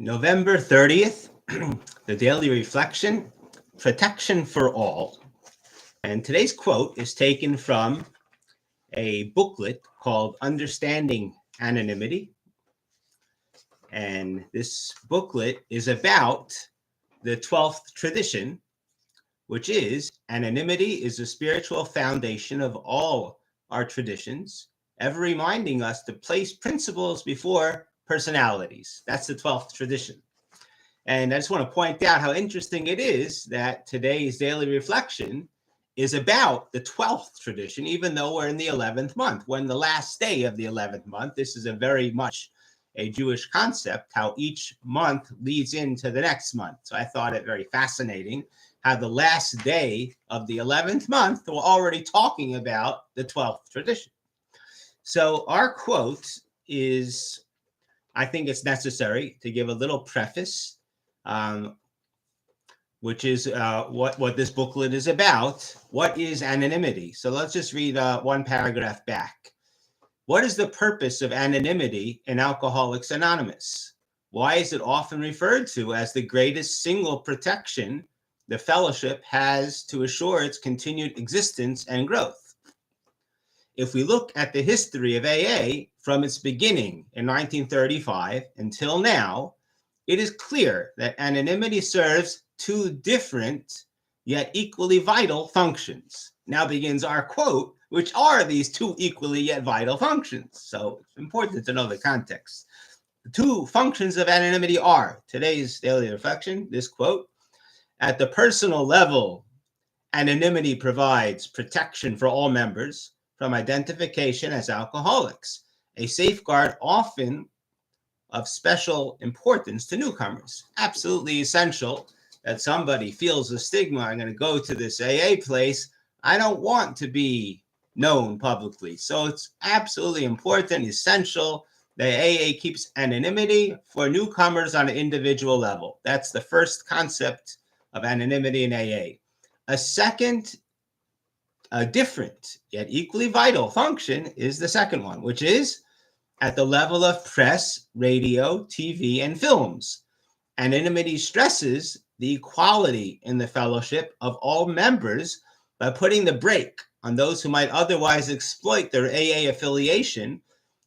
November 30th, the daily reflection, protection for all. And today's quote is taken from a booklet called Understanding Anonymity. And this booklet is about the 12th tradition, which is anonymity is the spiritual foundation of all our traditions, ever reminding us to place principles before personalities. That's the 12th tradition. And I just want to point out how interesting it is that today's daily reflection is about the 12th tradition, even though we're in the 11th month. We're in the last day of the 11th month. This is a very much a Jewish concept, how each month leads into the next month. So I thought it very fascinating how the last day of the 11th month, we're already talking about the 12th tradition. So our quote is, I think it's necessary to give a little preface, which is what this booklet is about. What is anonymity? So let's just read one paragraph back. What is the purpose of anonymity in Alcoholics Anonymous? Why is it often referred to as the greatest single protection the fellowship has to assure its continued existence and growth? If we look at the history of AA from its beginning in 1935 until now, it is clear that anonymity serves two different yet equally vital functions. Now begins our quote, which are these two equally yet vital functions. So it's important to know the context. The two functions of anonymity are today's daily reflection, this quote, at the personal level, anonymity provides protection for all members from identification as alcoholics, a safeguard often of special importance to newcomers. Absolutely essential that somebody feels the stigma. I'm going to go to this AA place. I don't want to be known publicly. So it's absolutely important, essential that AA keeps anonymity for newcomers on an individual level. That's the first concept of anonymity in AA. A second, a different yet equally vital function is the second one, which is at the level of press, radio, TV, and films. Anonymity stresses the equality in the fellowship of all members by putting the brake on those who might otherwise exploit their AA affiliation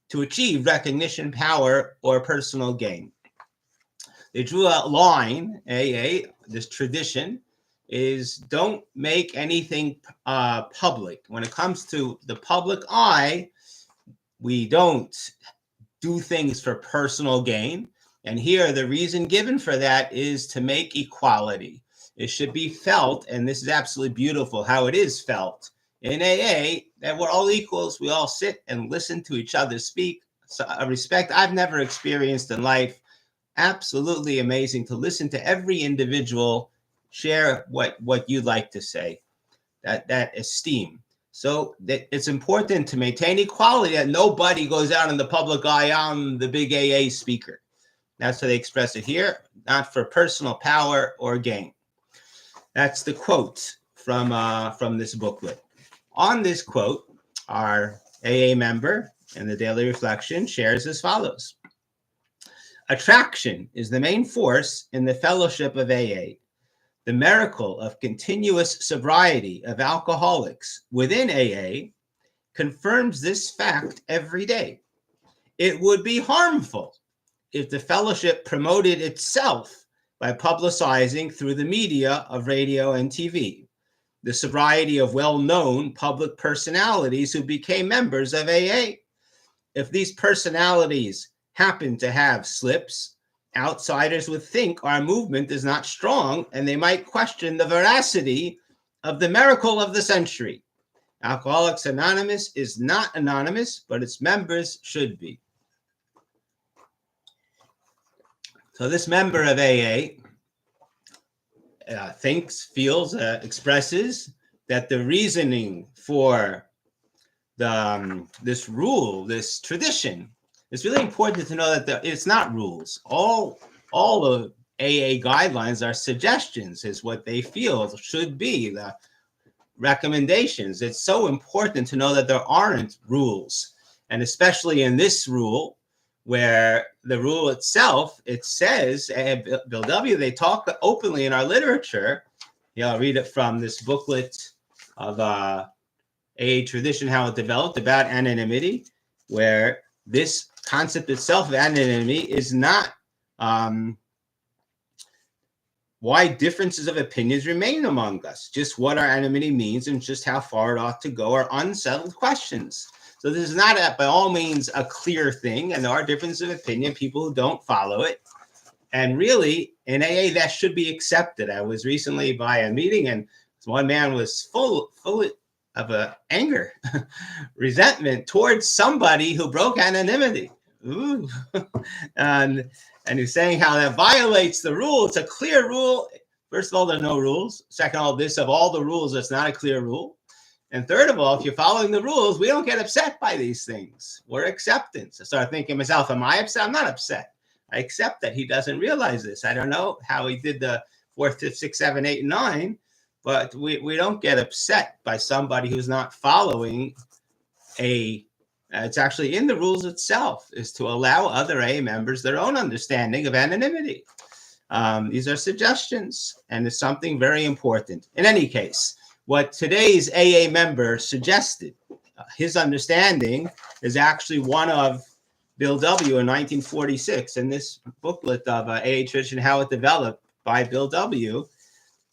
to achieve recognition, power, or personal gain. They drew a line, AA, this tradition, is don't make anything public. When it comes to the public eye, we don't do things for personal gain. And here, the reason given for that is to make equality. It should be felt, and this is absolutely beautiful how it is felt in AA, that we're all equals. We all sit and listen to each other speak. So a respect I've never experienced in life. Absolutely amazing to listen to every individual share what you'd like to say, that esteem. So that it's important to maintain equality, that nobody goes out in the public eye, I'm the big AA speaker. That's how they express it here, not for personal power or gain. That's the quote from this booklet. On this quote, our AA member in the daily reflection shares as follows. Attraction is the main force in the Fellowship of AA. The miracle of continuous sobriety of alcoholics within AA confirms this fact every day. It would be harmful if the fellowship promoted itself by publicizing through the media of radio and TV the sobriety of well-known public personalities who became members of AA. If these personalities happen to have slips, outsiders would think our movement is not strong, and they might question the veracity of the miracle of the century. Alcoholics Anonymous is not anonymous, but its members should be. So this member of AA thinks, feels, expresses that the reasoning for this rule, this tradition, it's really important to know that it's not rules. All of AA guidelines are suggestions, is what they feel should be the recommendations. It's so important to know that there aren't rules. And especially in this rule, where the rule itself, it says, Bill W., they talk openly in our literature. I'll read it from this booklet of AA tradition, how it developed, about anonymity, where this concept itself of anonymity is not why differences of opinions remain among us, just what our anonymity means and just how far it ought to go are unsettled questions. So this is not by all means a clear thing, and there are differences of opinion, people who don't follow it. And really, in AA, that should be accepted. I was recently by a meeting, and one man was full of anger, resentment towards somebody who broke anonymity. Ooh. and he's saying how that violates the rule. It's a clear rule. First of all, there are no rules. Second of all, this of all the rules, it's not a clear rule. And third of all, if you're following the rules, we don't get upset by these things. We're acceptance. I started thinking to myself, am I upset? I'm not upset. I accept that he doesn't realize this. I don't know how he did the 4, 5, 6, 7, 8, and 9, but we don't get upset by somebody who's not following it's actually in the rules itself, is to allow other AA members their own understanding of anonymity. These are suggestions, and it's something very important. In any case, what today's AA member suggested, his understanding is actually one of Bill W. in 1946. In this booklet of AA tradition, how it developed by Bill W.,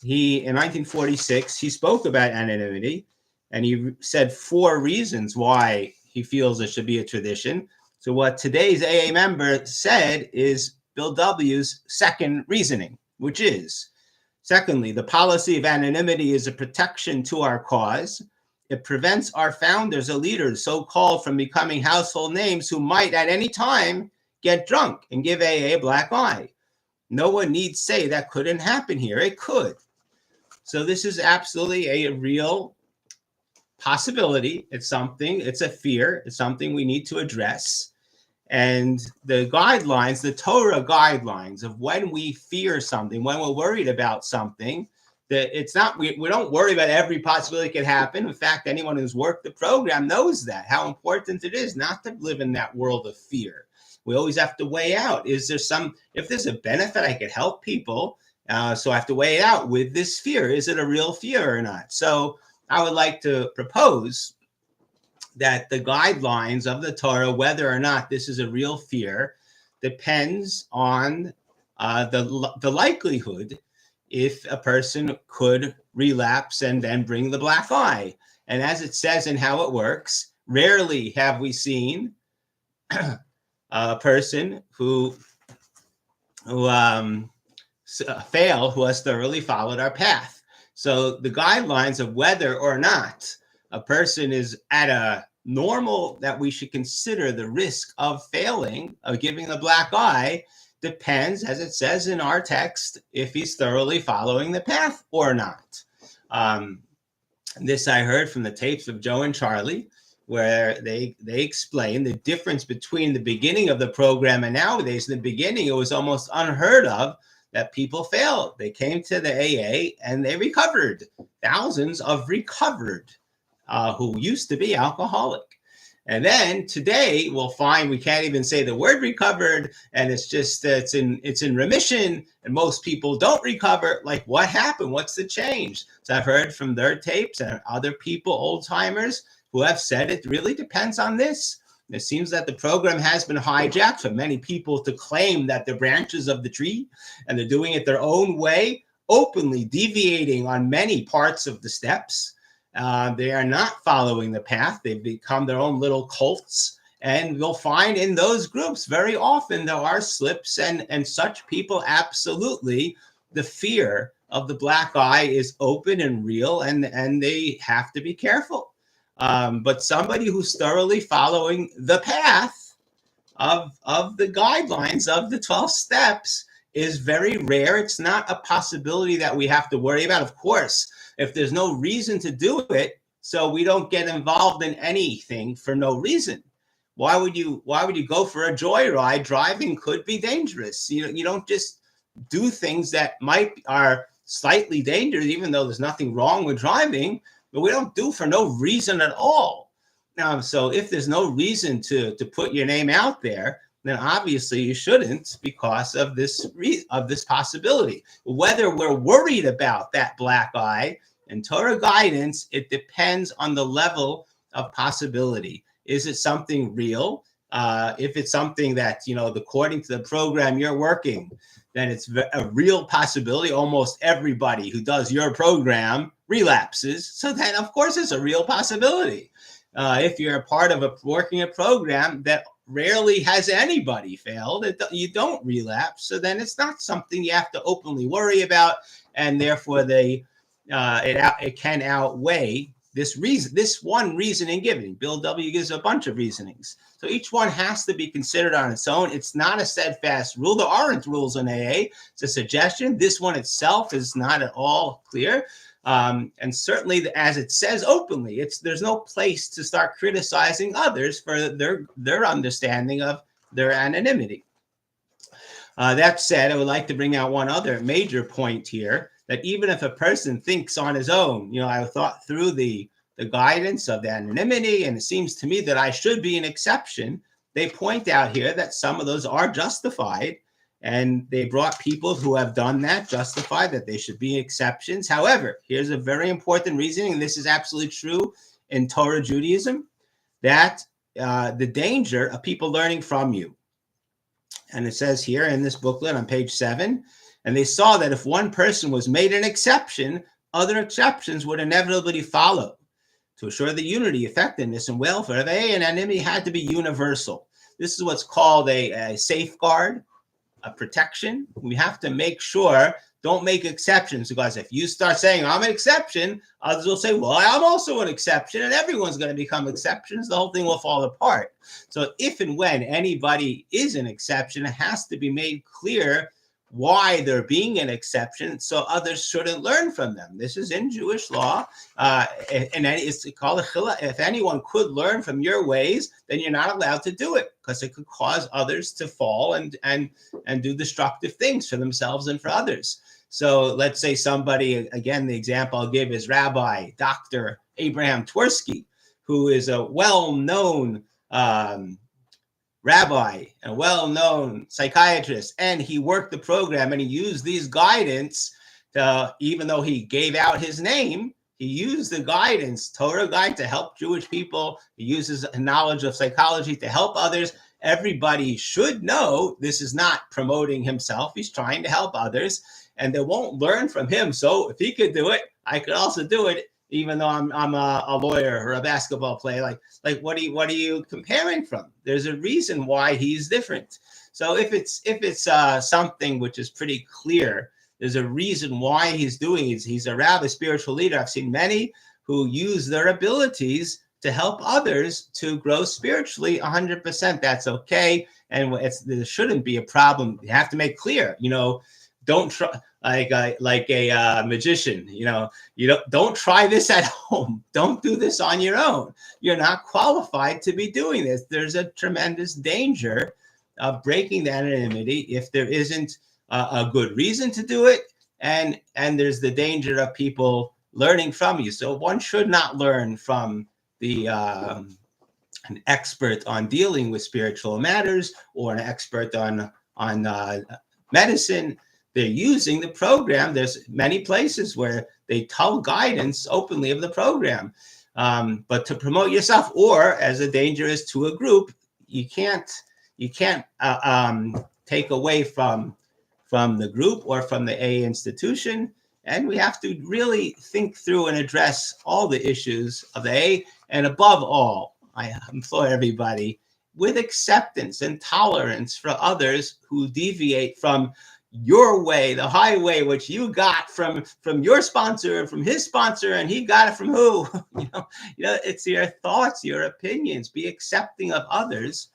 in 1946, he spoke about anonymity, and he said 4 reasons why he feels it should be a tradition. So what today's AA member said is Bill W.'s second reasoning, which is, secondly, the policy of anonymity is a protection to our cause. It prevents our founders or leaders, so-called, from becoming household names who might at any time get drunk and give AA a black eye. No one needs say that couldn't happen here. It could. So this is absolutely a real possibility. It's a fear. It's something we need to address. And the guidelines, the Torah guidelines of when we fear something, when we're worried about something, that it's not, we don't worry about every possibility that could happen. In fact, anyone who's worked the program knows that, how important it is not to live in that world of fear. We always have to weigh out, if there's a benefit, I could help people. So I have to weigh it out with this fear. Is it a real fear or not? So I would like to propose that the guidelines of the Torah, whether or not this is a real fear, depends on the likelihood if a person could relapse and then bring the black eye. And as it says in how it works, rarely have we seen a person who fail, who has thoroughly followed our path. So the guidelines of whether or not a person is at a normal, that we should consider the risk of failing, of giving the black eye, depends, as it says in our text, if he's thoroughly following the path or not. This I heard from the tapes of Joe and Charlie, where they explain the difference between the beginning of the program and nowadays. In the beginning, it was almost unheard of that people failed. They came to the AA and they recovered. Thousands of recovered who used to be alcoholic. And then today we'll find we can't even say the word recovered, and it's just it's in remission, and most people don't recover. Like, what happened? What's the change? So I've heard from their tapes and other people, old timers, who have said it really depends on this. It seems that the program has been hijacked for many people to claim that they're branches of the tree and they're doing it their own way, openly deviating on many parts of the steps. They are not following the path. They've become their own little cults. And you'll find in those groups very often there are slips, and such people, absolutely, the fear of the black eye is open and real, and they have to be careful. But somebody who's thoroughly following the path of the guidelines of the 12 steps is very rare. It's not a possibility that we have to worry about. Of course, if there's no reason to do it, so we don't get involved in anything for no reason. Why would you go for a joyride? Driving could be dangerous. You don't just do things that are slightly dangerous, even though there's nothing wrong with driving, but we don't do for no reason at all. Now, so if there's no reason to put your name out there, then obviously you shouldn't, because of this possibility. Whether we're worried about that black eye and Torah guidance, it depends on the level of possibility. Is it something real? If it's something that, according to the program you're working, then it's a real possibility. Almost everybody who does your program relapses. So then, of course, it's a real possibility. If you're a part of working a program that rarely has anybody failed, you don't relapse. So then it's not something you have to openly worry about, and therefore it can outweigh this one reasoning given. Bill W. gives a bunch of reasonings. So each one has to be considered on its own. It's not a steadfast rule. There aren't rules in AA. It's a suggestion. This one itself is not at all clear. And certainly, as it says openly, there's no place to start criticizing others for their understanding of their anonymity. That said, I would like to bring out one other major point here, that even if a person thinks on his own, I thought through the guidance of the anonymity, and it seems to me that I should be an exception. They point out here that some of those are justified, and they brought people who have done that, justify that they should be exceptions. However, here's a very important reasoning, and this is absolutely true in Torah Judaism, that the danger of people learning from you. And it says here in this booklet on page 7, and they saw that if one person was made an exception, other exceptions would inevitably follow. To assure the unity, effectiveness, and welfare of AA and anonymity had to be universal. This is what's called a safeguard, a protection. We have to make sure, don't make exceptions, because if you start saying I'm an exception, others will say, well, I'm also an exception, and everyone's going to become exceptions. The whole thing will fall apart. So if and when anybody is an exception, it has to be made clear why they're being an exception, so others shouldn't learn from them. This is in Jewish law, and it's called a chila. If anyone could learn from your ways, then you're not allowed to do it, because it could cause others to fall and do destructive things for themselves and for others. So let's say somebody, again, the example I'll give is Rabbi Dr. Abraham Twersky, who is a well-known rabbi, a well-known psychiatrist, and he worked the program, and he used these guidance to, even though he gave out his name, he used the guidance, Torah guide, to help Jewish people. He uses knowledge of psychology to help others. Everybody should know this is not promoting himself. He's trying to help others, and they won't learn from him. So if he could do it, I could also do it, even though I'm a lawyer or a basketball player. Like what are you comparing from? There's a reason why he's different. So if it's something which is pretty clear, there's a reason why he's doing it. He's a rabbi, spiritual leader. I've seen many who use their abilities to help others to grow spiritually. 100%, that's okay, and there shouldn't be a problem. You have to make clear, don't try like a magician. Don't try this at home. Don't do this on your own. You're not qualified to be doing this. There's a tremendous danger of breaking the anonymity if there isn't a good reason to do it, and there's the danger of people learning from you. So one should not learn from an expert on dealing with spiritual matters or an expert on medicine. They're using the program. There's many places where they tell guidance openly of the program, but to promote yourself, or as a danger is to a group, you can't take away from the group or from the AA institution. And we have to really think through and address all the issues of the AA. And above all, I implore everybody with acceptance and tolerance for others who deviate from your way, the highway, which you got from your sponsor and from his sponsor, and he got it from who? It's your thoughts, your opinions. Be accepting of others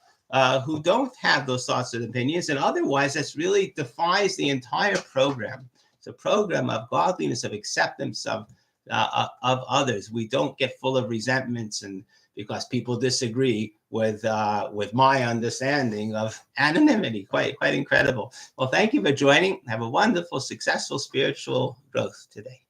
who don't have those thoughts and opinions, and otherwise, this really defies the entire program. It's a program of godliness, of acceptance of others. We don't get full of resentments and because people disagree with my understanding of anonymity. Quite incredible. Well, thank you for joining. Have a wonderful, successful spiritual growth today.